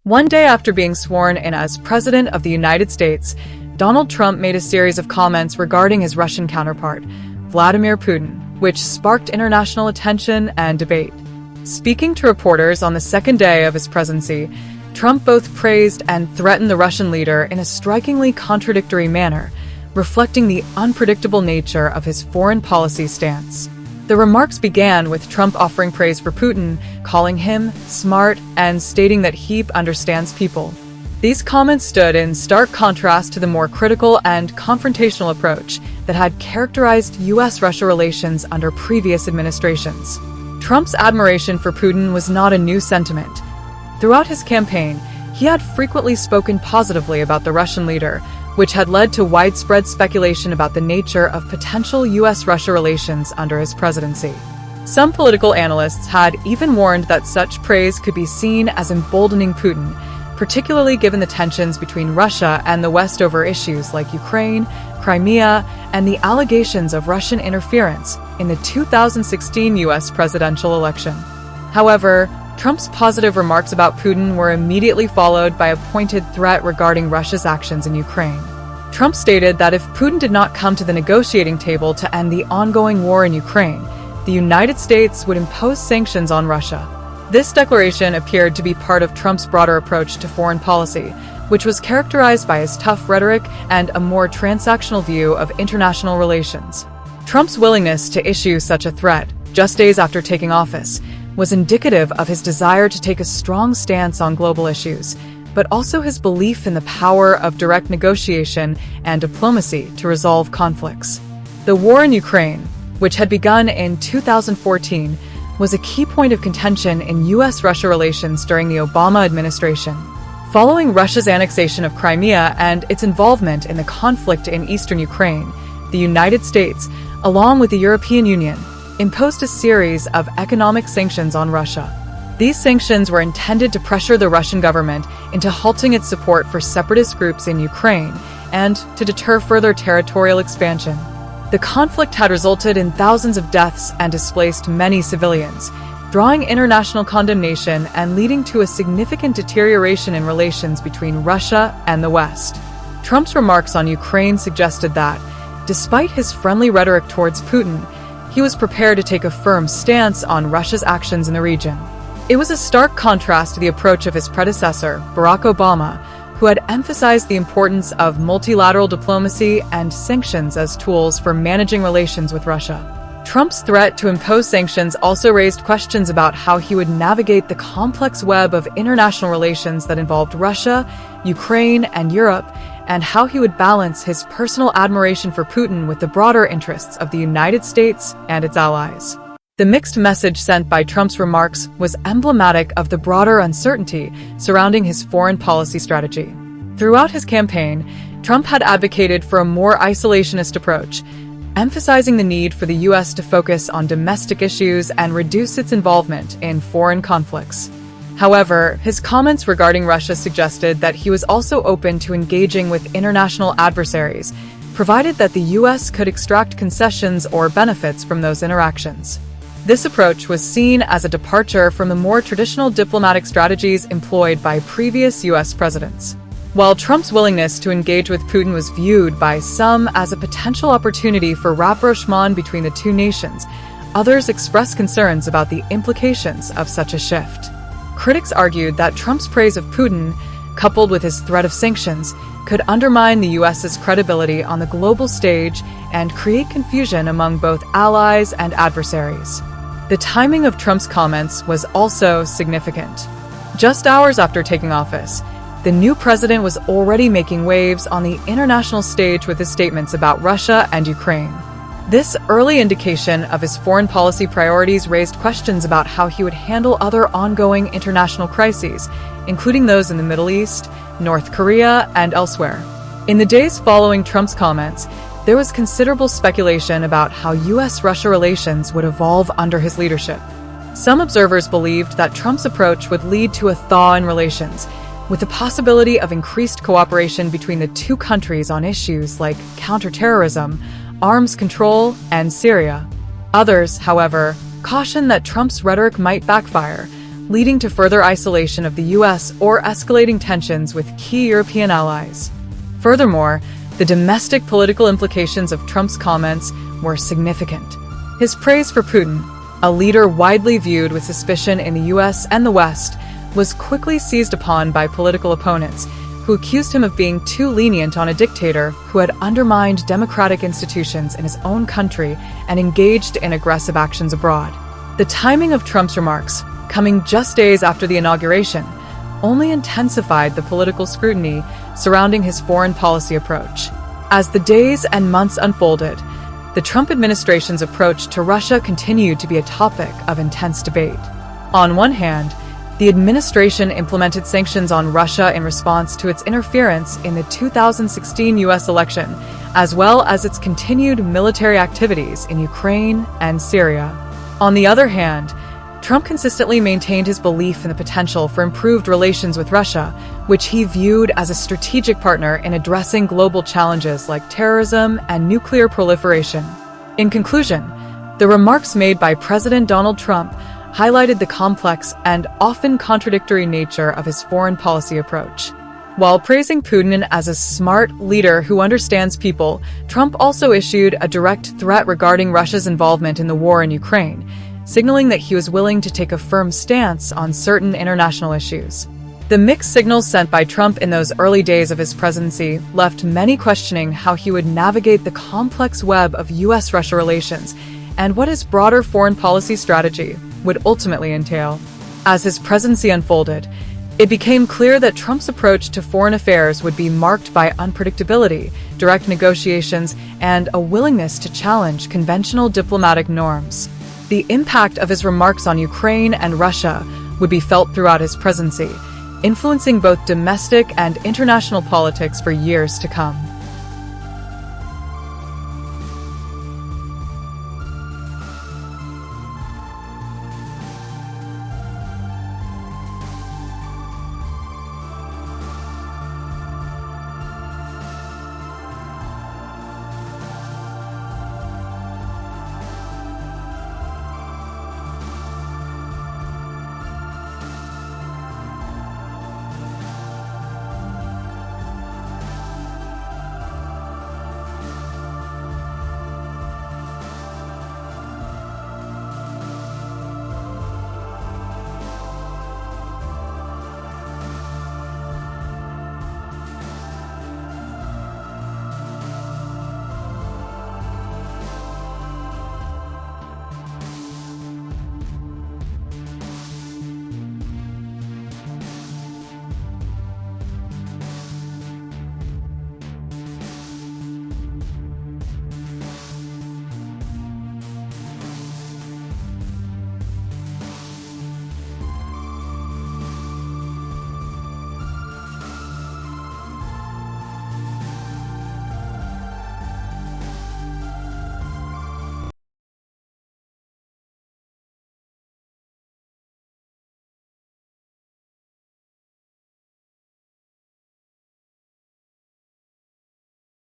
One day after being sworn in as President of the United States, Donald Trump made a series of comments regarding his Russian counterpart, Vladimir Putin, which sparked international attention and debate. Speaking to reporters on the second day of his presidency, Trump both praised and threatened the Russian leader in a strikingly contradictory manner, reflecting the unpredictable nature of his foreign policy stance. The remarks began with Trump offering praise for Putin, calling him smart, and stating that he understands people. These comments stood in stark contrast to the more critical and confrontational approach that had characterized U.S.-Russia relations under previous administrations. Trump's admiration for Putin was not a new sentiment. Throughout his campaign, he had frequently spoken positively about the Russian leader, which had led to widespread speculation about the nature of potential U.S.-Russia relations under his presidency. Some political analysts had even warned that such praise could be seen as emboldening Putin, particularly given the tensions between Russia and the West over issues like Ukraine, Crimea, and the allegations of Russian interference in the 2016 U.S. presidential election. However, Trump's positive remarks about Putin were immediately followed by a pointed threat regarding Russia's actions in Ukraine. Trump stated that if Putin did not come to the negotiating table to end the ongoing war in Ukraine, the United States would impose sanctions on Russia. This declaration appeared to be part of Trump's broader approach to foreign policy, which was characterized by his tough rhetoric and a more transactional view of international relations. Trump's willingness to issue such a threat, just days after taking office, was indicative of his desire to take a strong stance on global issues, but also his belief in the power of direct negotiation and diplomacy to resolve conflicts. The war in Ukraine, which had begun in 2014, was a key point of contention in U.S.-Russia relations during the Obama administration. Following Russia's annexation of Crimea and its involvement in the conflict in eastern Ukraine, the United States, along with the European Union, imposed a series of economic sanctions on Russia. These sanctions were intended to pressure the Russian government into halting its support for separatist groups in Ukraine and to deter further territorial expansion. The conflict had resulted in thousands of deaths and displaced many civilians, drawing international condemnation and leading to a significant deterioration in relations between Russia and the West. Trump's remarks on Ukraine suggested that, despite his friendly rhetoric towards Putin, he was prepared to take a firm stance on Russia's actions in the region. It was a stark contrast to the approach of his predecessor, Barack Obama, who had emphasized the importance of multilateral diplomacy and sanctions as tools for managing relations with Russia. Trump's threat to impose sanctions also raised questions about how he would navigate the complex web of international relations that involved Russia, Ukraine, and Europe, and how he would balance his personal admiration for Putin with the broader interests of the United States and its allies. The mixed message sent by Trump's remarks was emblematic of the broader uncertainty surrounding his foreign policy strategy. Throughout his campaign, Trump had advocated for a more isolationist approach, emphasizing the need for the U.S. to focus on domestic issues and reduce its involvement in foreign conflicts. However, his comments regarding Russia suggested that he was also open to engaging with international adversaries, provided that the U.S. could extract concessions or benefits from those interactions. This approach was seen as a departure from the more traditional diplomatic strategies employed by previous U.S. presidents. While Trump's willingness to engage with Putin was viewed by some as a potential opportunity for rapprochement between the two nations, others expressed concerns about the implications of such a shift. Critics argued that Trump's praise of Putin, coupled with his threat of sanctions, could undermine the U.S.'s credibility on the global stage and create confusion among both allies and adversaries. The timing of Trump's comments was also significant. Just hours after taking office, the new president was already making waves on the international stage with his statements about Russia and Ukraine. This early indication of his foreign policy priorities raised questions about how he would handle other ongoing international crises, including those in the Middle East, North Korea, and elsewhere. In the days following Trump's comments, there was considerable speculation about how U.S.-Russia relations would evolve under his leadership. Some observers believed that Trump's approach would lead to a thaw in relations, with the possibility of increased cooperation between the two countries on issues like counterterrorism, arms control, and Syria. Others, however, cautioned that Trump's rhetoric might backfire, leading to further isolation of the US or escalating tensions with key European allies. Furthermore, the domestic political implications of Trump's comments were significant. His praise for Putin, a leader widely viewed with suspicion in the US and the West, was quickly seized upon by political opponents who accused him of being too lenient on a dictator who had undermined democratic institutions in his own country and engaged in aggressive actions abroad. The timing of Trump's remarks, coming just days after the inauguration, only intensified the political scrutiny surrounding his foreign policy approach. As the days and months unfolded, the Trump administration's approach to Russia continued to be a topic of intense debate. On one hand, the administration implemented sanctions on Russia in response to its interference in the 2016 U.S. election, as well as its continued military activities in Ukraine and Syria. On the other hand, Trump consistently maintained his belief in the potential for improved relations with Russia, which he viewed as a strategic partner in addressing global challenges like terrorism and nuclear proliferation. In conclusion, the remarks made by President Donald Trump highlighted the complex and often contradictory nature of his foreign policy approach. While praising Putin as a smart leader who understands people, Trump also issued a direct threat regarding Russia's involvement in the war in Ukraine, signaling that he was willing to take a firm stance on certain international issues. The mixed signals sent by Trump in those early days of his presidency left many questioning how he would navigate the complex web of U.S.-Russia relations and what his broader foreign policy strategy would ultimately entail. As his presidency unfolded, it became clear that Trump's approach to foreign affairs would be marked by unpredictability, direct negotiations, and a willingness to challenge conventional diplomatic norms. The impact of his remarks on Ukraine and Russia would be felt throughout his presidency, influencing both domestic and international politics for years to come.